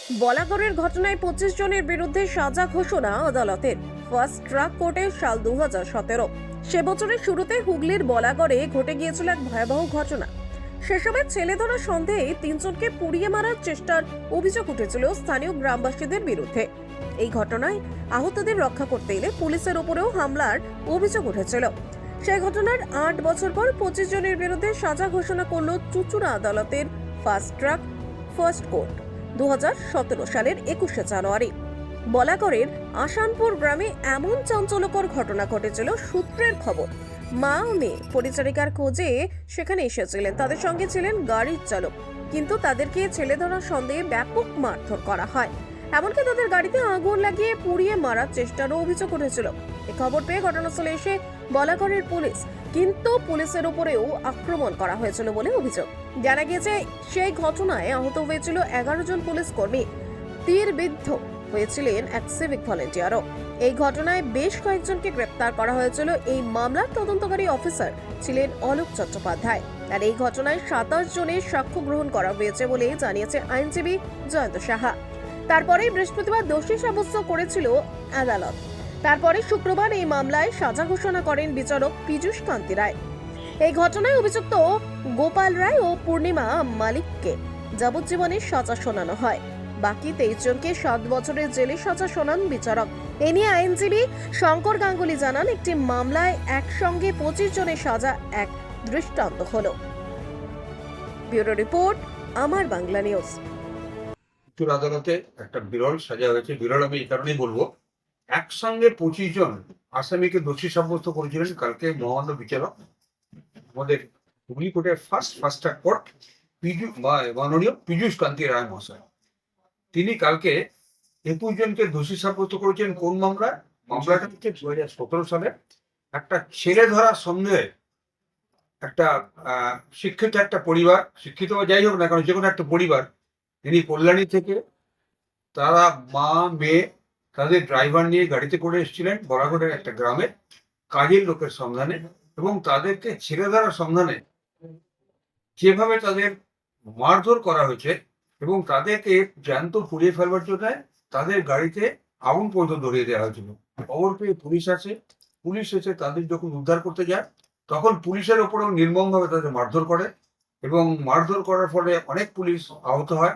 বলাগড়ের ঘটনায় 25 জনের বিরুদ্ধে সাজা ঘোষণা আদালতের। ফার্স্ট ট্র্যাক কোর্টে সাল 2017। সে বছরের শুরুতে হুগলির বলাগড়ে ঘটে গিয়েছিল এক ভয়াবহ ঘটনা। সে সময় ছেলে ধরা সন্দেহে 3 জনকে পুড়িয়ে মারার চেষ্টার অভিযোগ উঠেছিল স্থানীয় গ্রামবাসীদের বিরুদ্ধে। এই ঘটনায় আহতদের রক্ষা করতে এলে পুলিশের উপরেও হামলার অভিযোগ উঠেছিল। সেই ঘটনার 8 বছর পর 25 জনের বিরুদ্ধে সাজা ঘোষণা করল চুঁচুড়া আদালতের ফার্স্ট ট্র্যাক ফার্স্ট কোর্ট। 2017 সালের 21শে জানুয়ারি বলাগড়ের আসানপুর গ্রামে এমন চাঞ্চল্যকর ঘটনা ঘটেছিল। সূত্রের খবর, মা ও মেয়ে পরিচারিকার খোঁজে সেখানে এসেছিলেন। তাদের সঙ্গে ছিলেন গাড়ির চালক, কিন্তু তাদেরকে ছেলে ধরার সন্দেহে ব্যাপক মারধর করা হয়। এমনকি তাদের গাড়িতে আগুন লাগিয়ে পুড়িয়ে মারার চেষ্টারও অভিযোগ উঠেছিল। এই খবর পেয়ে ঘটনাস্থলে এসে বলাগড়ের পুলিশ, কিন্তু পুলিশের উপরেও আক্রমণ করা হয়েছিল বলে অভিযোগ। জানা গিয়েছে সেই ঘটনায় আহত হয়েছিল 11 জন পুলিশ কর্মী। তীরবিদ্ধ হয়েছিলেন এক সিভিক ভলেন্টিয়ারও। এই ঘটনায় বেশ কয়েকজনকে গ্রেপ্তার করা হয়েছিল। এই মামলার তদন্তকারী অফিসার ছিলেন অলোক চট্টোপাধ্যায়। আর এই ঘটনায় 27 জনের সাক্ষ্য গ্রহণ করা হয়েছে বলে জানিয়েছে আইনজীবী জয়ন্ত সাহা। তারপরে বৃহস্পতিবার দোষী সাব্যস্ত করেছিল আদালত। তারপরে শুক্রবার এই মামলায় সাজা ঘোষণা করেন বিচারক পীযূষ কান্তি রায়। এই ঘটনায় অভিযুক্ত গোপাল রায় ও পূর্ণিমা মালিককে যাবজ্জীবনের সাজা শোনানো হয়। বাকি 23 জনকে 7 বছরের জেলের সাজা শোনান বিচারক। এ নিয়ে আইনজীবী শঙ্কর গাঙ্গুলি জানান, একটি মামলায় একসঙ্গে 25 জনের সাজা এক দৃষ্টান্ত হলো। ব্যুরো রিপোর্ট, আমার বাংলা নিউজ। চুর আদালতে একটা বিরল সাজা হয়েছে। বিরল আমি এই কারণেই বলবো, একসঙ্গে 25 জন আসামিকে দোষী সাব্যস্ত করেছিলেন কালকে মহামান্য বিচারক, আমাদের হুগলি কোর্টের ফার্স্ট ট্র্যাক কোর্ট মাননীয় পীযূষ কান্তি রায় মহাশয়। তিনি কালকে 21 জনকে দোষী সাব্যস্ত করেছেন। কোন মামলাটা হচ্ছে 2017 সালে একটা ছেলে ধরা সন্দেহে একটা শিক্ষিত একটা পরিবার, শিক্ষিত বা যাই হোক না কারণ যে কোনো একটা পরিবার, তিনি কল্যাণী থেকে তারা মা মেয়ে তাদের ড্রাইভার নিয়ে গাড়িতে করে এসেছিলেন বরাগড়ের একটা গ্রামে কাজের লোকের সন্ধানে, এবং তাদেরকে ছেড়ে ধরার সন্ধানে যেভাবে তাদের মারধর করা হয়েছে এবং তাদেরকে জ্যান্ত পুড়িয়ে ফেলবার জন্য তাদের গাড়িতে আগুন পর্যন্ত ধরিয়ে দেওয়া হয়েছিল। খবর পেয়ে পুলিশ এসে তাদের যখন উদ্ধার করতে যায় তখন পুলিশের ওপরেও নির্মমভাবে তাদের মারধর করে, এবং মারধর করার ফলে অনেক পুলিশ আহত হয়,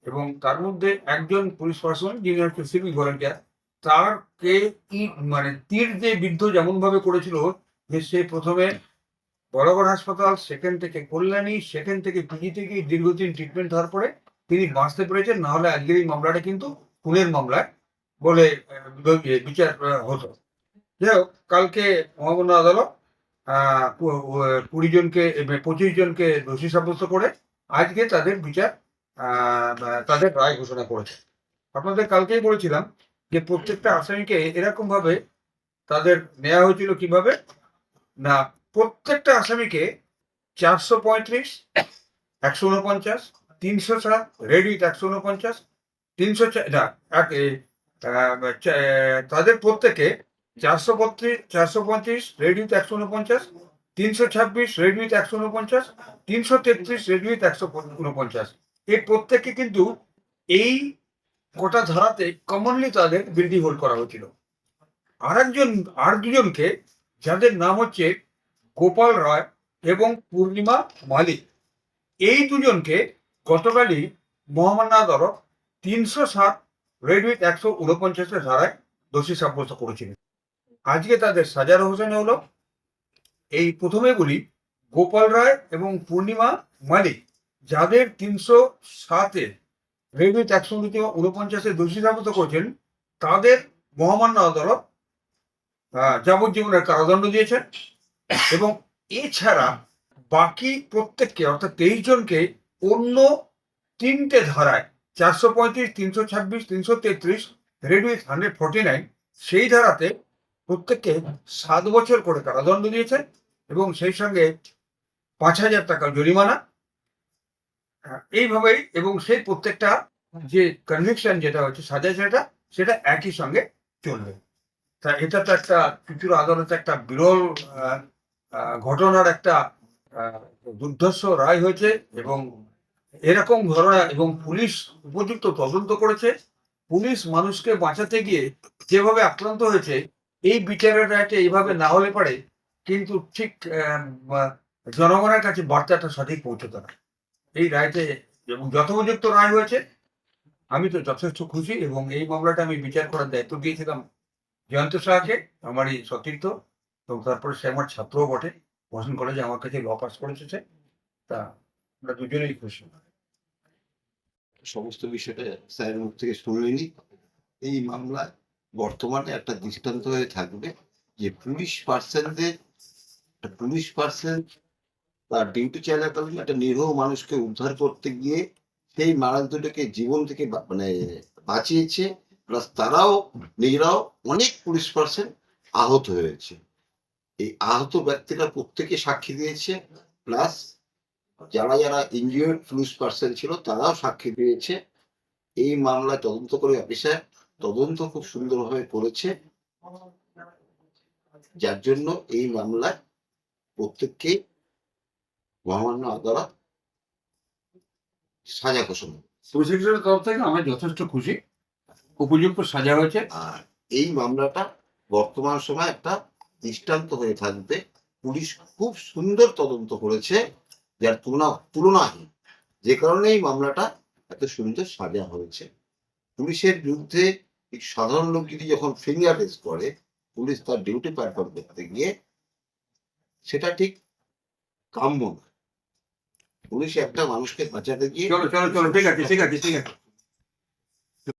এবং তার মধ্যে একজন পুলিশ পার্সন যিনি হচ্ছে সিভিক ভলেন্টিয়ার, তারকে তীর দিয়ে বিদ্ধ যেমন ভাবে করেছিল যে সে প্রথমে বরাগড় হাসপাতাল, সেখান থেকে কল্যাণী, সেখান থেকে পিজিতে গিয়ে দীর্ঘদিন ট্রিটমেন্ট হওয়ার পরে তিনি বাঁচতে পেরেছেন। না হলে আজকের এই মামলাটা কিন্তু খুনের মামলায় বলে বিচার হতো। যাই হোক, কালকে মহামান্য আদালত 25 জনকে দোষী সাব্যস্ত করে আজকে তাদের বিচার তাদের রায় ঘোষণা করেছে। আপনাদের কালকেই বলেছিলাম যে প্রত্যেকটা আসামিকে এরকম ভাবে তাদের নেওয়া হয়েছিল। কিভাবে না, প্রত্যেকটা আসামিকে 435, 149, 307 রেড উইথ 149, 300 না তাদের প্রত্যেকে 435 red with 149, 326 red with 149, 333 red with 149। এই প্রত্যেককে কিন্তু এই গোটা ধারাতে কমনলি তাদের বিরোধী হোল্ড করা হয়েছিল। আর দুজনকে, যাদের নাম হচ্ছে গোপাল রায় এবং পূর্ণিমা মালিক, এই দুজনকে গতকালই মহামান্য আদালত 307 রেড উইথ 149 ধারায় দোষী সাব্যস্ত করেছিলেন। আজকে তাদের সাজার ঘোষণা হলো। এই প্রথমে বলি, গোপাল রায় এবং পূর্ণিমা মালিক যাদের 307 রেড উইথ 149 দোষী সাব্যস্ত করেছেন, তাদের মহামান্য আদালত যাবজ্জীবনের কারাদণ্ড দিয়েছেন, এবং এছাড়া বাকি প্রত্যেককে অর্থাৎ 23 জনকে অন্য 3টে ধারায় 435, 326, 333 রেড উইথ 149 সেই ধারাতে প্রত্যেককে 7 বছর করে কারাদণ্ড দিয়েছেন, এবং সেই সঙ্গে 5,000 টাকা জরিমানা। এইভাবেই, এবং সেই প্রত্যেকটা যে কনভিকশন যেটা হচ্ছে সাজা, সেটা একই সঙ্গে চলবে। তা এটা তো একটা চুঁচুড়া আদালতে একটা বিরল ঘটনার একটা দুর্ধর্ষ রায় হয়েছে, এবং এরকম ঘটনা এবং পুলিশ উপযুক্ত তদন্ত করেছে। পুলিশ মানুষকে বাঁচাতে গিয়ে যেভাবে আক্রান্ত হয়েছে, এই বিচারের রায়টা এইভাবে না হলে পারে কিন্তু ঠিক জনগণের কাছে বার্তাটা সঠিক পৌঁছতো না। এই রায়তে এবং যথোপযুক্ত রায় হয়েছে, আমি তো যথেষ্ট খুশি এবং এই মামলাটা আমি বিচার করার দায়িত্ব দিয়েছিলাম জয়ন্ত সাহাকে, আমারই সতীর্থ, এবং তারপরে সে আমার ছাত্রও বটে। বসন কলেজে আমার কাছে ল পাস করেছে সে। তা আমরা দুজনেই খুশি। সমস্ত বিষয়টা স্যারের মুখ থেকে শুনলেনি। এই মামলায় বর্তমানে একটা দৃষ্টান্ত হয়ে থাকবে যে পুলিশ পার্সন তার ডিউটি চলাকালীন একটা নিরীহ মানুষকে উদ্ধার করতে গিয়ে সেই মানুষ দুটোকে জীবন থেকে মানে বাঁচিয়েছে, প্লাস তারাও নিজেরাও অনেক পুলিশ পার্সন আহত হয়েছে। এই আহত ব্যক্তিরা প্রত্যেকে সাক্ষী দিয়েছে, প্লাস যারা ইনজিওর্ড পুলিশ পার্সন ছিল তারাও সাক্ষী দিয়েছে। এই মামলায় তদন্তকারী অফিসার তদন্ত খুব সুন্দরভাবে করেছে, যার জন্য এই মামলায় প্রত্যেককে মহামান্য আদালত সাজা ঘোষণা। প্রসিকিউশনের তরফ থেকে আমরা যথেষ্ট খুশি, উপযুক্ত সাজা হয়েছে। আর এই মামলাটা বর্তমান সময় একটা দৃষ্টান্ত হয়ে থাকবে। পুলিশ খুব সুন্দর তদন্ত করেছে, যার তুলনাহীন, যে কারণে এই মামলাটা এত সুন্দর সাজা হয়েছে। পুলিশের বিরুদ্ধে এক সাধারণ লোক যদি যখন ফিঙ্গার রেজ করে পুলিশ তার ডিউটি পারফর্ম করতে গিয়ে, সেটা ঠিক কাম্য না। পুলিশ একটা মানুষকে বাঁচাতে গিয়ে চলো চলো চলো, ঠিক আছে ঠিক আছে ঠিক আছে।